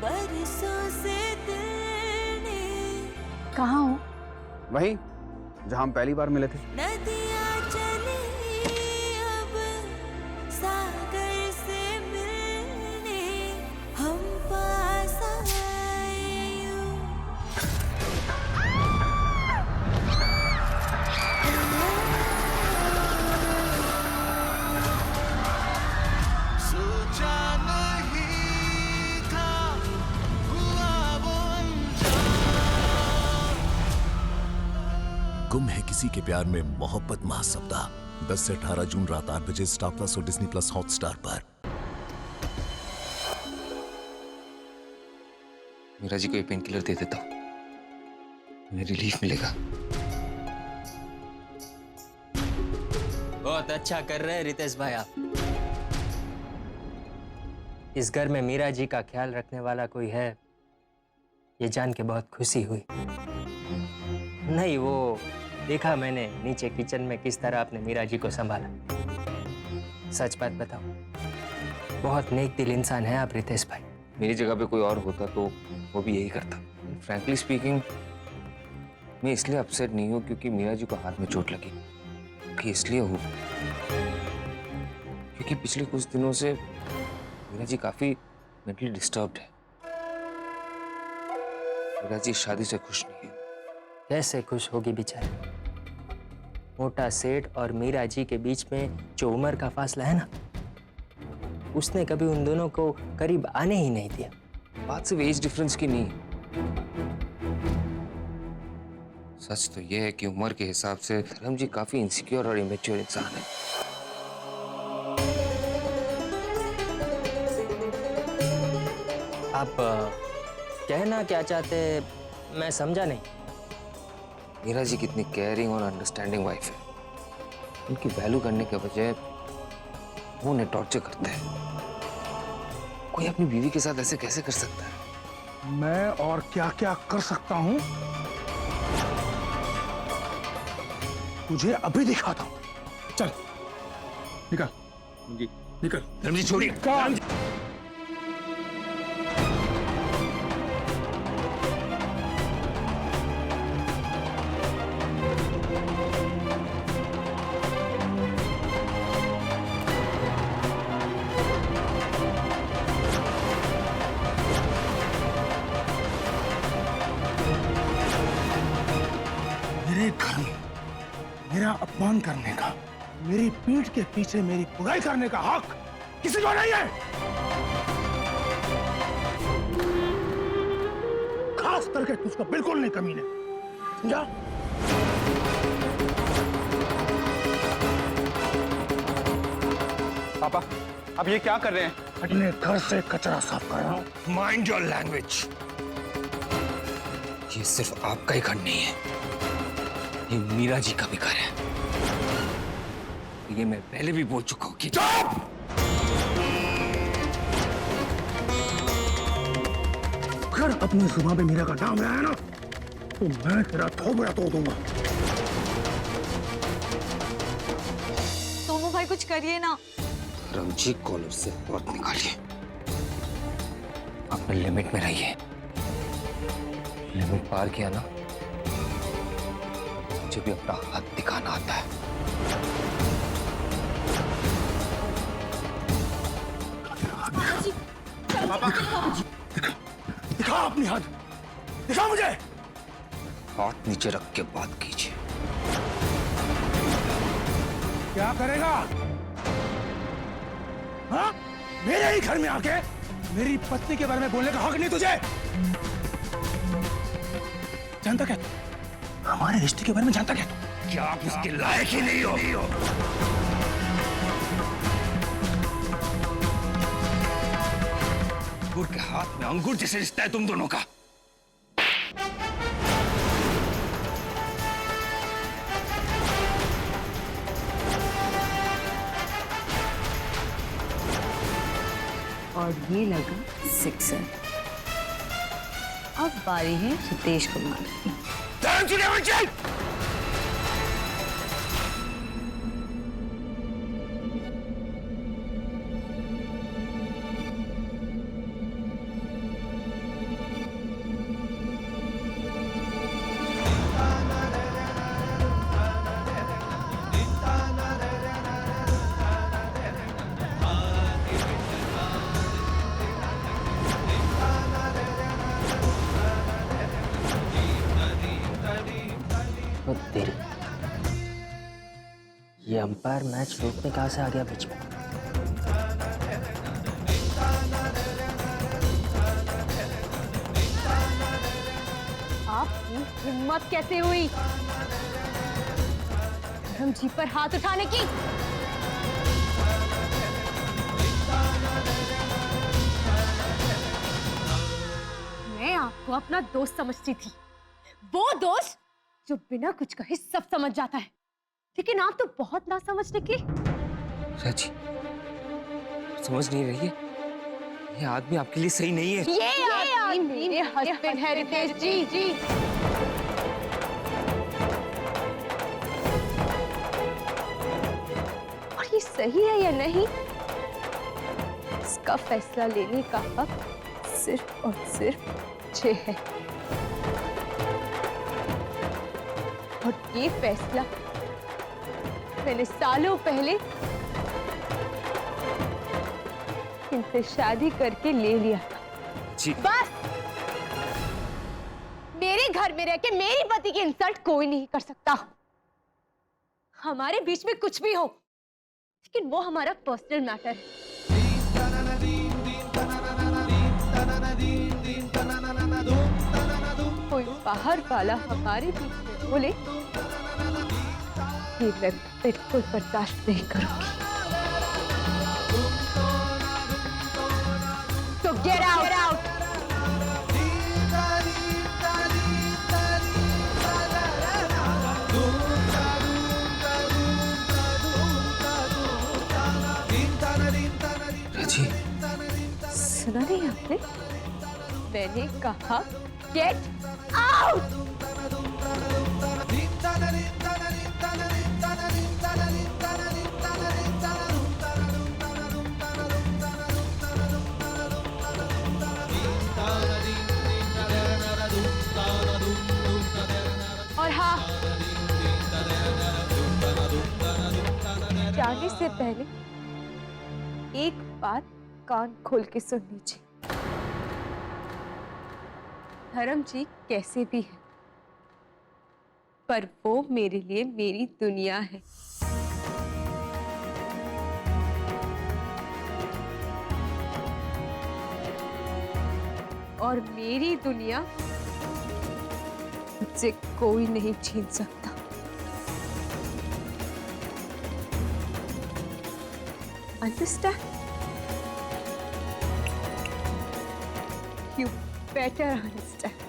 बरसों से दिल ने कहाँ हो? वहीं जहां हम पहली बार मिले थे। नदियाँ चली अब सागर से मिलने, हम पास आए यूं। सोचा नहीं था हुआ वो गुम है किसी के प्यार में मोहब्बत महासप्ताह 10 से 18 जून रात 8 बजे स्टार प्लस और डिज्नी प्लस हॉटस्टार पर। मीरा जी को एक पेन किलर दे देता हूं, उन्हें रिलीफ मिलेगा। बहुत अच्छा कर रहे हैं रितेश भाई आप। इस घर में मीरा जी का ख्याल रखने वाला कोई है, ये जान के बहुत खुशी हुई। नहीं, वो देखा मैंने नीचे किचन में किस तरह आपने मीरा जी को संभाला। सच बात बताओ, बहुत नेक दिल इंसान है आप रितेश भाई। मेरी जगह पे कोई और होता तो वो भी यही करता। फ्रैंकली स्पीकिंग, मैं इसलिए अपसेट नहीं हूँ क्योंकि मीरा जी को हाथ में चोट लगी, कि इसलिए हूँ क्योंकि पिछले कुछ दिनों से मीरा जी काफी मेंटली डिस्टर्ब्ड है। मीरा जी शादी से खुश नहीं है। कैसे खुश होगी बेचारी? मोटा सेठ और मीरा जी के बीच में जो उम्र का फासला है ना, उसने कभी उन दोनों को करीब आने ही नहीं दिया। बात सिर्फ एज डिफरेंस की नहीं, सच तो यह है कि उम्र के हिसाब से धर्म जी काफी इनसिक्योर और इमेच्योर इंसान है। आप कहना क्या चाहते, मैं समझा नहीं। मीरा जी कितनी केयरिंग और अंडरस्टैंडिंग वाइफ है। उनकी वैल्यू करने के बजाय वो उन्हें टॉर्चर करते हैं। कोई अपनी बीवी के साथ ऐसे कैसे कर सकता है? मैं और क्या क्या कर सकता हूं तुझे अभी दिखाता हूं। चल निकल जी, निकल। धर्म जी छोड़िए। मेरे घर में मेरा अपमान करने का, मेरी पीठ के पीछे मेरी बुराई करने का हक किसी को नहीं है, खास करके तुझको बिल्कुल नहीं कमीने, समझा? पापा, आप ये क्या कर रहे हैं? अपने घर से कचरा साफ कर रहा हूं। Mind your language. ये सिर्फ आपका ही घर नहीं है, ये मीरा जी का भी घर है। ये मैं पहले भी बोल चुका हूं कि अगर अपनी जुबान पे मीरा का नाम लाया ना तो मैं तेरा थोबड़ा तोड़ दूंगा। सोनू भाई कुछ करिए ना। रमजी कॉलर से बात निकालिए। अपने लिमिट में रहिए। लिमिट पार किया ना, मुझे भी अपना हाथ दिखाना आता है। दिखा अपनी हाथ, दिखा मुझे। हाथ नीचे रख के बात कीजिए। क्या करेगा? हाँ? मेरे ही घर में आके मेरी पत्नी के बारे में बोलने का हक नहीं तुझे? जानता क्या तू? हमारे रिश्ते के बारे में जानता क्या तू? क्या आप उसके लायक ही नहीं हो? अंगूर के हाथ में अंगूर जैसे रिश्ता है तुम दोनों का। और ये लगा सिक्सर। अब बारी है रितेश कुमार की। ये अंपायर मैच रोकने कहाँ से आ गया बीच में? आपकी हिम्मत कैसे हुई धर्म जी पर हाथ उठाने की? मैं आपको अपना दोस्त समझती थी, वो दोस्त जो बिना कुछ कहे सब समझ जाता है, लेकिन आप तो बहुत ना समझ निकली। राजी, समझ नहीं रही है, ये आदमी आपके लिए सही नहीं है। ये आदमी मेरे हस्बैंड है रितेश जी। और ये सही है या नहीं, इसका फैसला लेने का हक सिर्फ और सिर्फ मुझे है। और ये फैसला मैंने सालों पहले इनसे शादी करके ले लिया था। जी। बस मेरे घर में रह के मेरी पति की इंसल्ट कोई नहीं कर सकता। हमारे बीच में कुछ भी हो, लेकिन वो हमारा पर्सनल मैटर है। कोई बाहर वाला हमारे बीच में बोले, ये मैं बिल्कुल बर्दाश्त नहीं करूंगी। So get out! राजी, सुना नहीं आपने? मैंने कहा get out! और हाँ, जाने से पहले एक बात कान खोल के सुन लीजिए। धर्म जी कैसे भी है, पर वो मेरे लिए मेरी दुनिया है। और मेरी दुनिया मुझसे कोई नहीं छीन सकता। Understand? You better understand.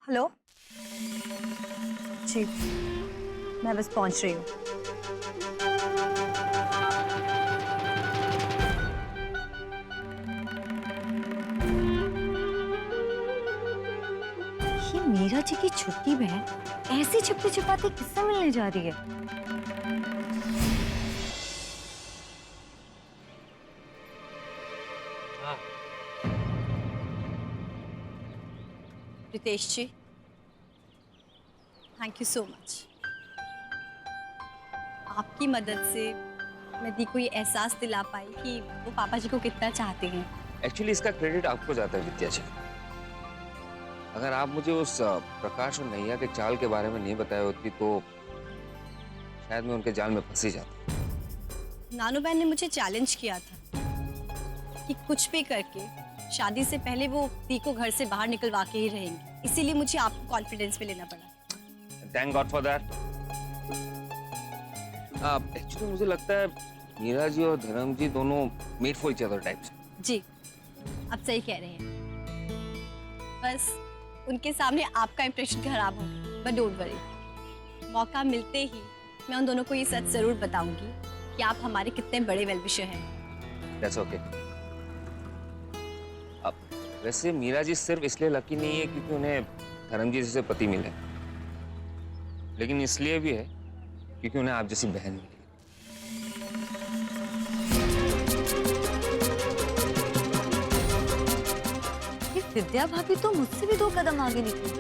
Hello ji, मैं बस पहुंच रही हूँ। ये मीरा जी की छोटी बहन ऐसे छुपते छुपाते किससे मिलने जा रही है? रितेश जी, थैंक यू सो मच। आपकी मदद से मैं दी को ये एहसास दिला पाई कि वो पापा जी को कितना चाहते हैं। एक्चुअली इसका क्रेडिट आपको जाता है विद्या जी। अगर आप मुझे उस प्रकाश और नैया के चाल के बारे में नहीं बताई होती तो शायद मैं उनके जाल में फंस ही जाता। नानू बहन ने मुझे चैलेंज किया था कि कुछ भी करके शादी से पहले वो दी को घर से बाहर निकलवा के ही रहेंगे, इसीलिए मुझे आपको कॉन्फिडेंस में लेना पड़ा। Thank god for that. Actually मुझे लगता है मीरा जी और धर्म जी दोनों made for each other types. जी, आप सही कह रहे हैं। बस उनके सामने आपका इंप्रेशन खराब हो गया, बट डोंट वरी, मौका मिलते ही मैं उन दोनों को ये सच जरूर बताऊंगी कि आप हमारे कितने बड़े वेल विशर हैं। That's okay. अब वैसे मीरा जी सिर्फ इसलिए लकी नहीं है क्योंकि उन्हें धर्मजीत जैसे पति मिले, लेकिन इसलिए भी है क्योंकि उन्हें आप जैसी बहन मिली। ये विद्या भाभी तो मुझसे भी 2 कदम आगे निकली,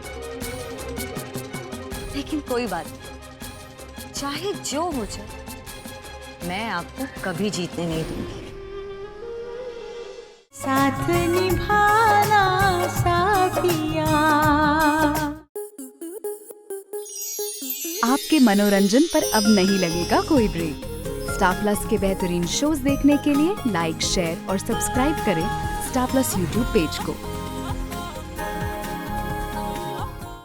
लेकिन कोई बात नहीं, चाहे जो हो जाए मैं आपको कभी जीतने नहीं दूंगी। साथ निभाना साथिया। आपके मनोरंजन पर अब नहीं लगेगा कोई ब्रेक। स्टार प्लस के बेहतरीन शोज देखने के लिए लाइक, शेयर और सब्सक्राइब करें स्टार प्लस यूट्यूब पेज को।